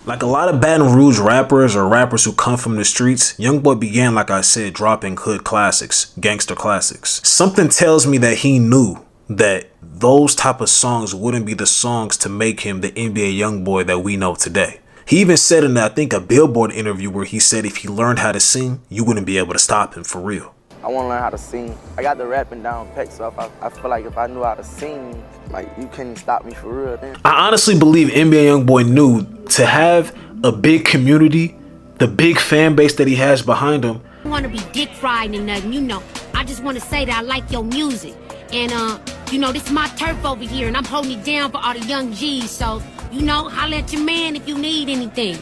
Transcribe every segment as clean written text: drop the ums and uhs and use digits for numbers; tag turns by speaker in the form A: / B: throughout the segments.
A: Like a lot of Baton Rouge rappers or rappers who come from the streets, YoungBoy began, like I said, dropping hood classics, gangster classics. Something tells me that he knew that those type of songs wouldn't be the songs to make him the NBA YoungBoy that we know today. He even said in, I think, a Billboard interview where he said if he learned how to sing, you wouldn't be able to stop him for real.
B: I want to learn how to sing. I got the rapping down packed, so I feel like if I knew how to sing, like, you couldn't stop me for real then.
A: I honestly believe NBA YoungBoy knew to have a big community, the big fan base that he has behind him.
C: I don't want to be dick riding and nothing, you know. I just want to say that I like your music. And, you know, this is my turf over here, and I'm holding it down for all the young G's. So, you know, holla at your man if you need anything.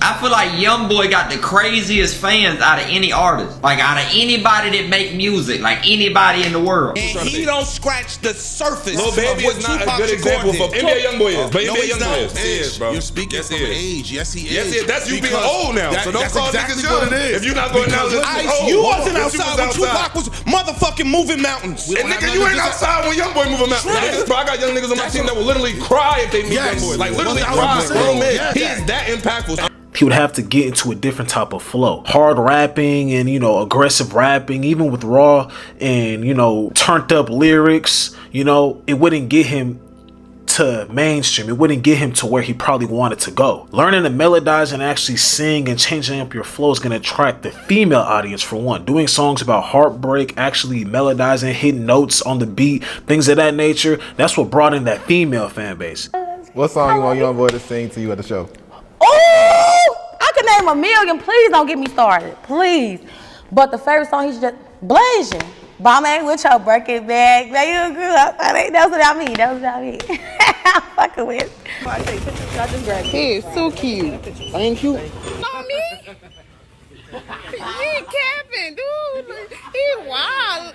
D: I feel like YoungBoy got the craziest fans out of any artist. Like out of anybody that make music, like anybody in the world.
E: And he don't scratch the surface.
F: Lil Baby is not a good example for NBA YoungBoy is. But NBA YoungBoy is, bro.
E: You're speaking from age. Yes, he is.
F: Yes, he is. That's you being old now. So don't call niggas young. If you're not going down, listen.
E: You wasn't outside when Tupac was motherfucking moving mountains.
F: And nigga, you ain't outside when YoungBoy moving mountains. Bro, I got young niggas on my team that will literally cry if they meet YoungBoy. Like literally cry. He is that impactful.
A: He would have to get into a different type of flow. Hard rapping and, you know, aggressive rapping, even with raw and, you know, turned up lyrics, you know, it wouldn't get him to mainstream. It wouldn't get him to where he probably wanted to go. Learning to melodize and actually sing and changing up your flow is going to attract the female audience for one. Doing songs about heartbreak, actually melodizing, hitting notes on the beat, things of that nature, that's what brought in that female fan base.
G: What song you want YoungBoy to sing to you at the show?
H: Oh, I could name a million. Please don't get me started, please. But the favorite song he's just blazing. Bomb ain't with your breaking bag. Man, you grew up. That's what I mean. That's what I mean. I'm fucking with. I take pictures. I just grabbed it.
I: He is so cute.
E: Ain't cute.
I: On me? He capping, dude. He wild.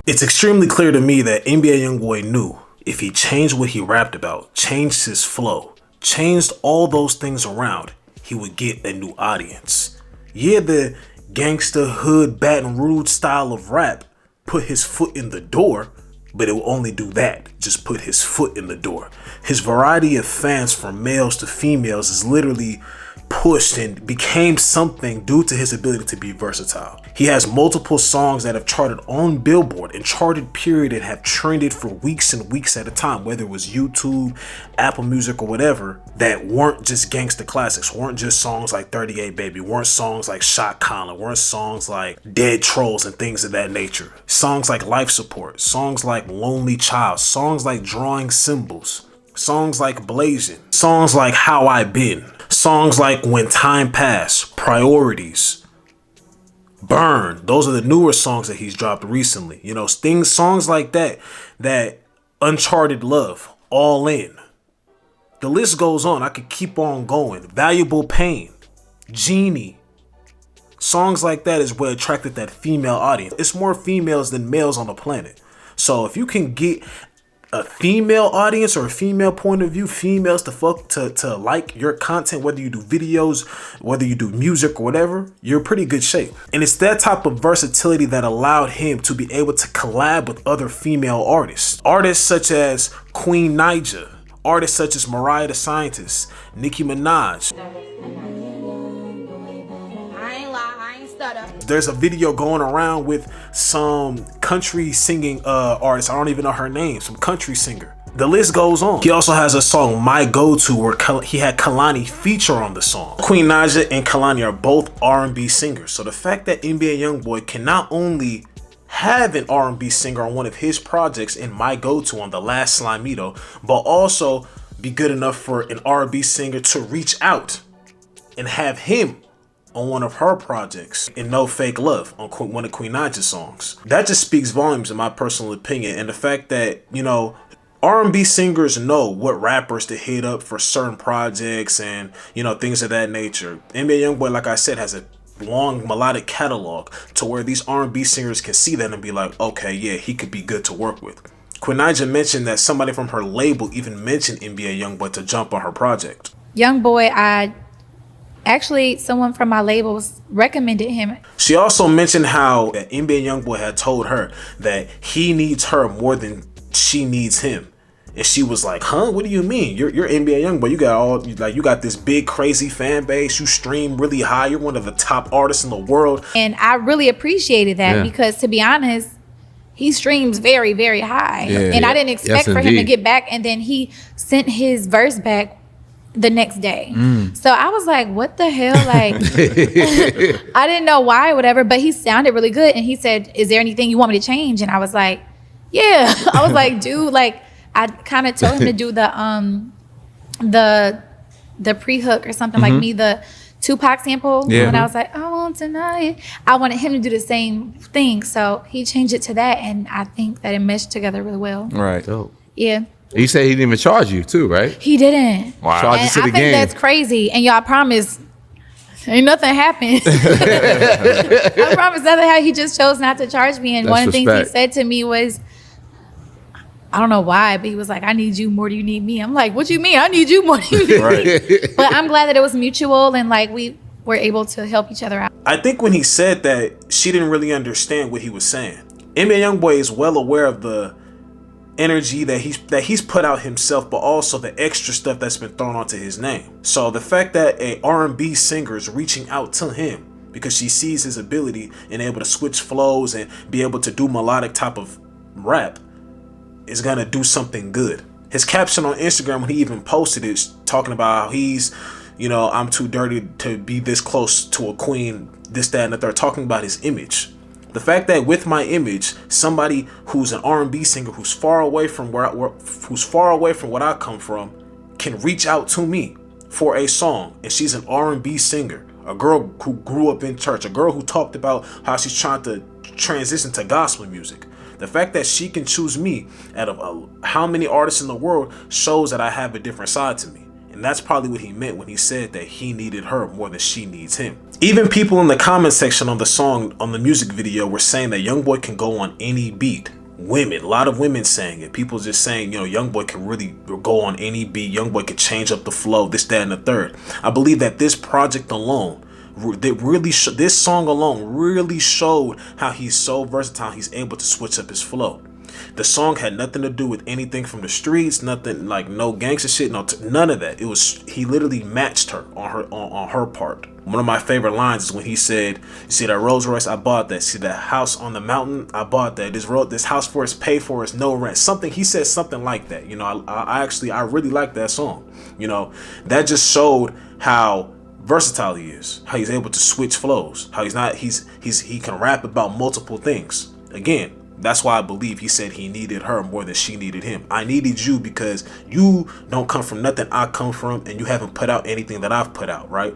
A: It's extremely clear to me that NBA YoungBoy knew if he changed what he rapped about, changed his flow, changed all those things around, he would get a new audience. Yeah, the gangster hood Baton Rouge style of rap put his foot in the door, but it will only do that, just put his foot in the door. His variety of fans from males to females is literally pushed and became something due to his ability to be versatile. He has multiple songs that have charted on Billboard and charted period and have trended for weeks and weeks at a time, whether it was YouTube, Apple Music, or whatever, that weren't just gangster classics, weren't just songs like 38 Baby, weren't songs like Shot Collar, weren't songs like Dead Trolls and things of that nature. Songs like Life Support, songs like Lonely Child, songs like Drawing Symbols, songs like Blazing, songs like How I Been, songs like When Time Passed, Priorities, Burn. Those are the newer songs that he's dropped recently. You know, songs like that, that Uncharted Love, All In. The list goes on. I could keep on going. Valuable Pain, Genie. Songs like that is what attracted that female audience. It's more females than males on the planet. So if you can get a female audience or a female point of view, females to like your content, whether you do videos, whether you do music or whatever, you're in pretty good shape. And it's that type of versatility that allowed him to be able to collab with other female artists. Artists such as Queen Naija, artists such as Mariah the Scientist, Nicki Minaj. There's a video going around with some country singing artist. I don't even know her name. Some country singer. The list goes on. He also has a song, My Go-To, where he had Kalani feature on the song. Queen Naija and Kalani are both R&B singers. So the fact that NBA YoungBoy can not only have an R&B singer on one of his projects in My Go-To on the last Slimito, but also be good enough for an R&B singer to reach out and have him on one of her projects in No Fake Love on one of Queen Naija's songs. That just speaks volumes in my personal opinion. And the fact that, you know, R&B singers know what rappers to hit up for certain projects and, you know, things of that nature. NBA YoungBoy, like I said, has a long melodic catalog to where these R&B singers can see that and be like, okay, yeah, he could be good to work with. Queen Naija mentioned that somebody from her label even mentioned NBA YoungBoy to jump on her project.
J: YoungBoy, Actually, someone from my labels recommended him.
A: She also mentioned how that NBA YoungBoy had told her that he needs her more than she needs him. And she was like, huh? What do you mean? You're NBA YoungBoy. You got this big crazy fan base. You stream really high. You're one of the top artists in the world.
J: And I really appreciated that because, to be honest, he streams very, very high. And I didn't expect for him to get back. And then he sent his verse back the next day. So I was like, what the hell? Like, I didn't know why or whatever, but he sounded really good. And he said, is there anything you want me to change? And I was like, yeah. I was like, dude, like, I kind of told him to do the pre-hook or something like me, the Tupac sample. And I was like, I won't deny it. I wanted him to do the same thing. So he changed it to that. And I think that it meshed together really well.
K: Right.
J: Yeah.
K: You say he didn't even charge you too, right?
J: He didn't.
K: Wow.
J: And I think that's crazy. And y'all, I promise, ain't nothing happened. I promise nothing happened. He just chose not to charge me. And one of the things he said to me was, I don't know why, but he was like, I need you more than you need me. I'm like, what you mean? I need you more than you need me. But I'm glad that it was mutual and like we were able to help each other out.
A: I think when he said that, she didn't really understand what he was saying. NBA YoungBoy is well aware of the energy that he's put out himself, but also the extra stuff that's been thrown onto his name. So the fact that a R&B singer is reaching out to him because she sees his ability and able to switch flows and be able to do melodic type of rap is gonna do something good. His caption on Instagram when he even posted it, talking about how he's, I'm too dirty to be this close to a queen, this, that, and the third, talking about his image. The fact that with my image, somebody who's an R&B singer who's far away from what I come from can reach out to me for a song, and she's an R&B singer, a girl who grew up in church, a girl who talked about how she's trying to transition to gospel music. The fact that she can choose me out of how many artists in the world shows that I have a different side to me. And that's probably what he meant when he said that he needed her more than she needs him. Even people in the comment section on the song, on the music video, were saying that YoungBoy can go on any beat. Women, a lot of women saying it. People just saying, YoungBoy can really go on any beat. YoungBoy can change up the flow, this, that, and the third. I believe that this project alone, this song alone really showed how he's so versatile. He's able to switch up his flow. The song had nothing to do with anything from the streets, nothing like no gangster shit, none of that. He literally matched her on her part. One of my favorite lines is when he said, "You see that Rolls Royce? I bought that. See that house on the mountain? I bought that. This house for us paid for us, no rent." Something he said, something like that. I really like that song. That just showed how versatile he is, how he's able to switch flows, how he can rap about multiple things. Again, that's why I believe he said he needed her more than she needed him. I needed you because you don't come from nothing I come from, and you haven't put out anything that I've put out, right?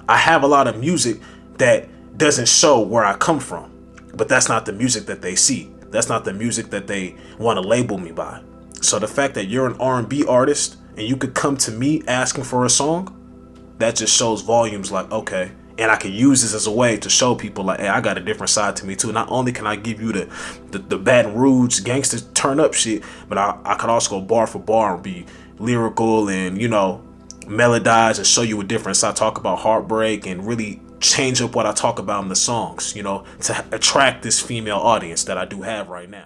A: I have a lot of music that doesn't show where I come from, but that's not the music that they see. That's not the music that they want to label me by. So the fact that you're an R&B artist and you could come to me asking for a song, that just shows volumes. Like, okay, and I can use this as a way to show people like, hey, I got a different side to me too. Not only can I give you the Baton Rouge gangster turn up shit, but I could also go bar for bar and be lyrical and, melodize and show you a different side, talk about heartbreak and really change up what I talk about in the songs, to attract this female audience that I do have right now.